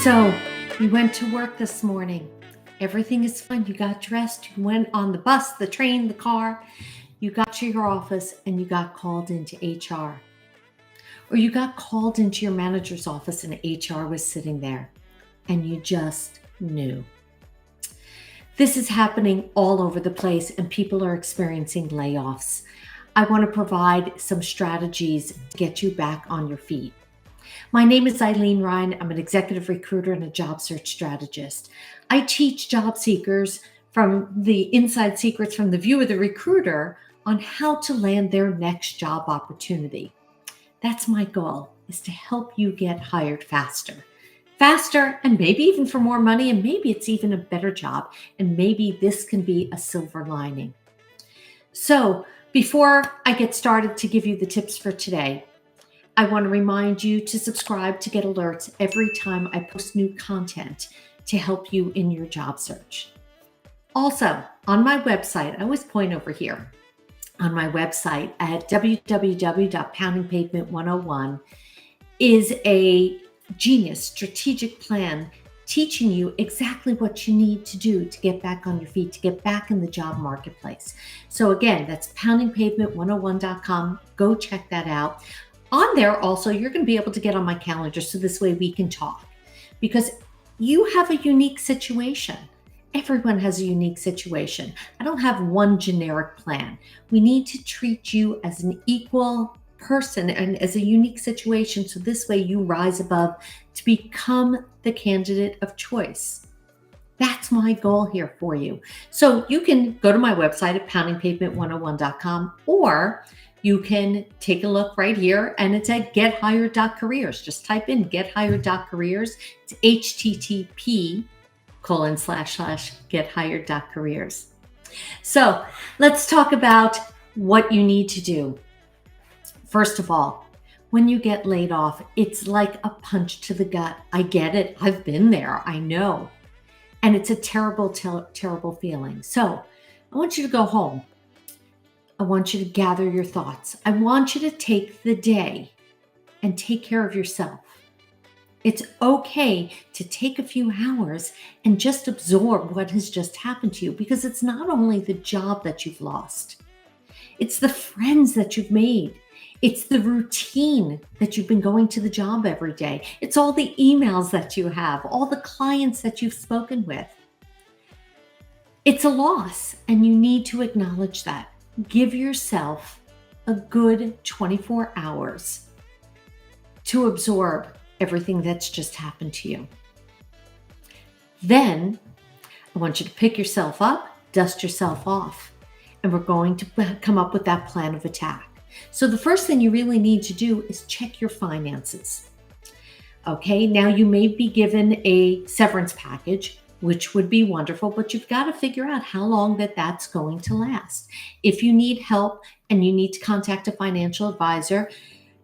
So, you went to work this morning. Everything is fine. You got dressed. You went on the bus, the train, the car. You got to your office and you got called into HR. Or you got called into your manager's office and HR was sitting there and you just knew. This is happening all over the place and people are experiencing layoffs. I want to provide some strategies to get you back on your feet. My name is Ilene Rein. I'm an executive recruiter and a job search strategist. I teach job seekers from the inside secrets from the view of the recruiter on how to land their next job opportunity. That's my goal, is to help you get hired faster, and maybe even for more money, and maybe it's even a better job, and maybe this can be a silver lining. So before I get started to give you the tips for today, I want to remind you to subscribe to get alerts every time I post new content to help you in your job search. Also, on my website, I always point over here, on my website at www.poundingpavement101 is a genius strategic plan teaching you exactly what you need to do to get back on your feet, to get back in the job marketplace. So again, that's poundingpavement101.com. Go check that out. On there also, you're going to be able to get on my calendar so this way we can talk, because you have a unique situation. Everyone has a unique situation. I don't have one generic plan. We need to treat you as an equal person and as a unique situation, so this way you rise above to become the candidate of choice. That's my goal here for you. So you can go to my website at poundingpavement101.com, or you can take a look right here and it's at gethired.careers. Just type in gethired.careers. It's http://gethired.careers. So let's talk about what you need to do. First of all, when you get laid off, it's like a punch to the gut. I get it. I've been there. I know. And it's a terrible, terrible feeling. So I want you to go home. I want you to gather your thoughts. I want you to take the day and take care of yourself. It's okay to take a few hours and just absorb what has just happened to you, because it's not only the job that you've lost, it's the friends that you've made. It's the routine that you've been going to the job every day. It's all the emails that you have, all the clients that you've spoken with. It's a loss, and you need to acknowledge that. Give yourself a good 24 hours to absorb everything that's just happened to you. Then I want you to pick yourself up, dust yourself off, and we're going to come up with that plan of attack. So the first thing you really need to do is check your finances. Okay, now you may be given a severance package, which would be wonderful, but you've got to figure out how long that's going to last. If you need help and you need to contact a financial advisor,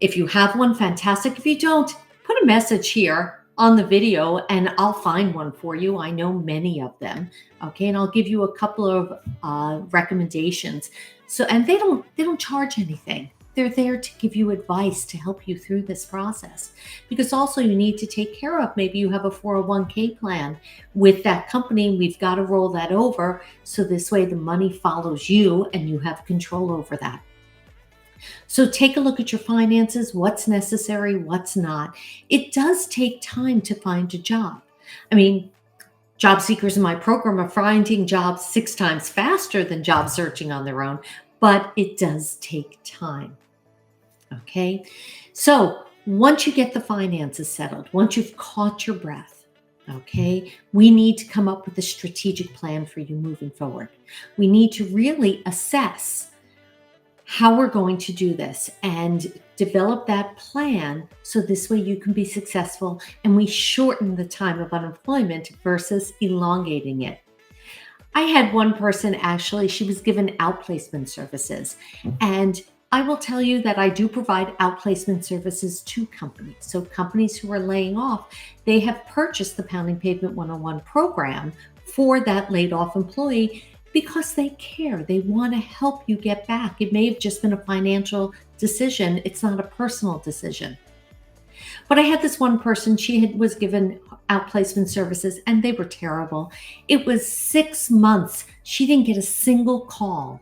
if you have one, fantastic. If you don't, put a message here on the video and I'll find one for you. I know many of them. Okay, and I'll give you a couple of recommendations. So, and they don't charge anything. They're there to give you advice to help you through this process, because also you need to take care of, maybe you have a 401k plan with that company. We've got to roll that over so this way the money follows you and you have control over that. So take a look at your finances, what's necessary, what's not. It does take time to find a job. I mean, job seekers in my program are finding jobs 6 times faster than job searching on their own, but it does take time. Okay, so once you get the finances settled, once you've caught your breath, okay, we need to come up with a strategic plan for you moving forward. We need to really assess how we're going to do this and develop that plan so this way you can be successful and we shorten the time of unemployment versus elongating it. I had one person, actually, she was given outplacement services, and I will tell you that I do provide outplacement services to companies. So companies who are laying off, they have purchased the Pounding Pavement 101 program for that laid off employee because they care. They want to help you get back. It may have just been a financial decision. It's not a personal decision. But I had this one person, was given outplacement services and they were terrible. It was 6 months. She didn't get a single call.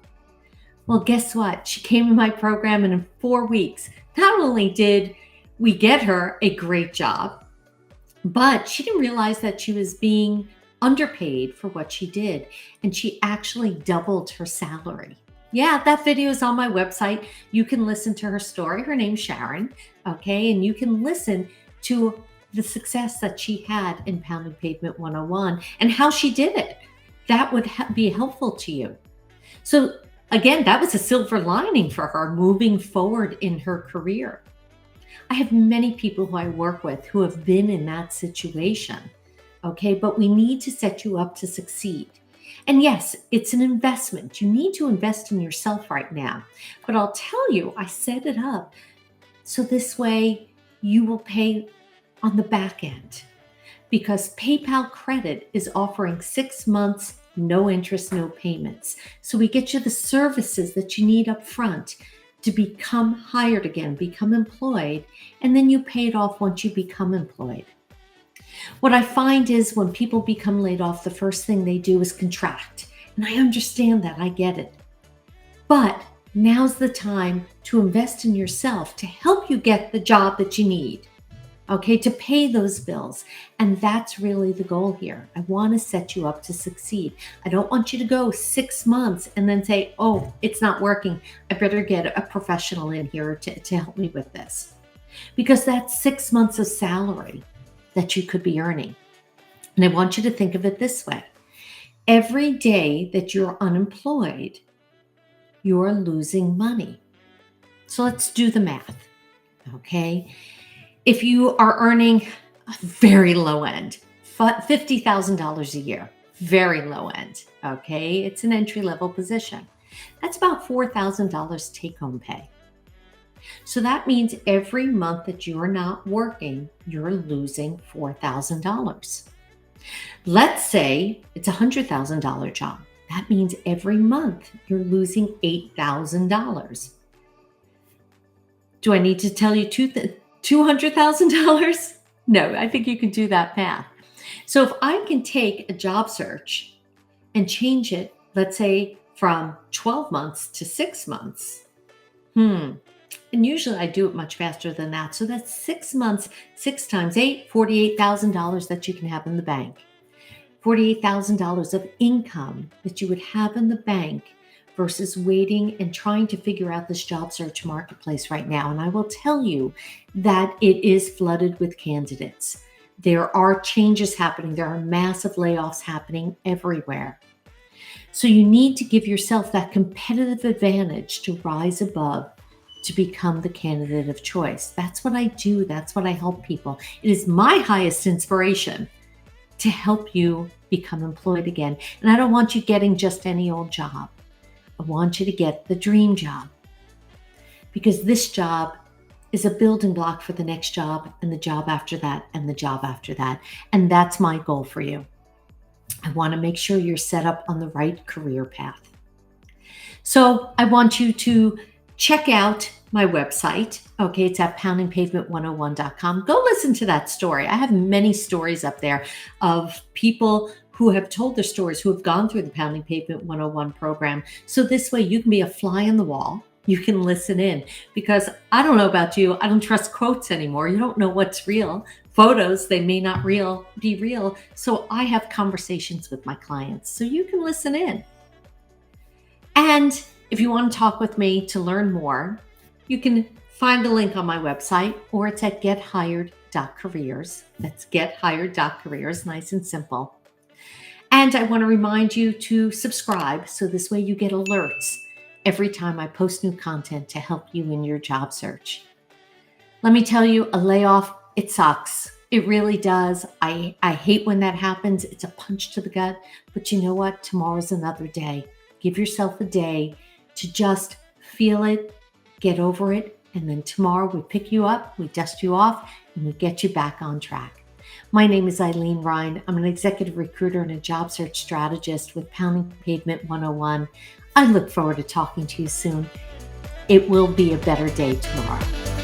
Well, guess what? She came in my program and in 4 weeks, not only did we get her a great job, but she didn't realize that she was being underpaid for what she did. And she actually doubled her salary. Yeah, that video is on my website. You can listen to her story. Her name's Sharon. Okay. And you can listen to the success that she had in Pounding Pavement 101 and how she did it. That would be helpful to you. So again, that was a silver lining for her moving forward in her career. I have many people who I work with who have been in that situation. Okay, but we need to set you up to succeed. And yes, it's an investment. You need to invest in yourself right now. But I'll tell you, I set it up so this way you will pay on the back end, because PayPal Credit is offering 6 months, no interest, no payments. So we get you the services that you need up front to become hired again, become employed, and then you pay it off once you become employed. What I find is when people become laid off, the first thing they do is contract. And I understand that, I get it. But now's the time to invest in yourself to help you get the job that you need, okay, to pay those bills. And that's really the goal here. I want to set you up to succeed. I don't want you to go 6 months and then say, oh, it's not working. I better get a professional in here to help me with this. Because that's 6 months of salary that you could be earning. And I want you to think of it this way. Every day that you're unemployed, you're losing money. So let's do the math, okay? If you are earning a very low end, $50,000 a year, very low end, okay? It's an entry-level position. That's about $4,000 take-home pay. So that means every month that you're not working, you're losing $4,000. Let's say it's a $100,000 job. That means every month you're losing $8,000. Do I need to tell you $200,000? No, I think you can do that math. So if I can take a job search and change it, let's say from 12 months to 6 months, and usually I do it much faster than that. So that's 6 months, 6 times 8, $48,000 that you can have in the bank. $48,000 of income that you would have in the bank versus waiting and trying to figure out this job search marketplace right now. And I will tell you that it is flooded with candidates. There are changes happening. There are massive layoffs happening everywhere. So you need to give yourself that competitive advantage to rise above, to become the candidate of choice. That's what I do. That's what I help people. It is my highest inspiration to help you become employed again. And I don't want you getting just any old job. I want you to get the dream job, because this job is a building block for the next job and the job after that and the job after that. And that's my goal for you. I want to make sure you're set up on the right career path. So I want you to check out my website. Okay, it's at poundingpavement101.com. Go listen to that story. I have many stories up there of people who have told their stories, who have gone through the Pounding Pavement 101 program. So this way you can be a fly on the wall. You can listen in, because I don't know about you, I don't trust quotes anymore. You don't know what's real. Photos, they may not be real. So I have conversations with my clients so you can listen in. And if you want to talk with me to learn more, you can find the link on my website, or it's at gethired.careers. That's gethired.careers, nice and simple. And I want to remind you to subscribe, so this way you get alerts every time I post new content to help you in your job search. Let me tell you, a layoff, it sucks. It really does. I hate when that happens. It's a punch to the gut. But you know what? Tomorrow's another day. Give yourself a day to just feel it, get over it, and then tomorrow we pick you up, we dust you off, and we get you back on track. My name is Ilene Rein. I'm an executive recruiter and a job search strategist with Pounding Pavement 101. I look forward to talking to you soon. It will be a better day tomorrow.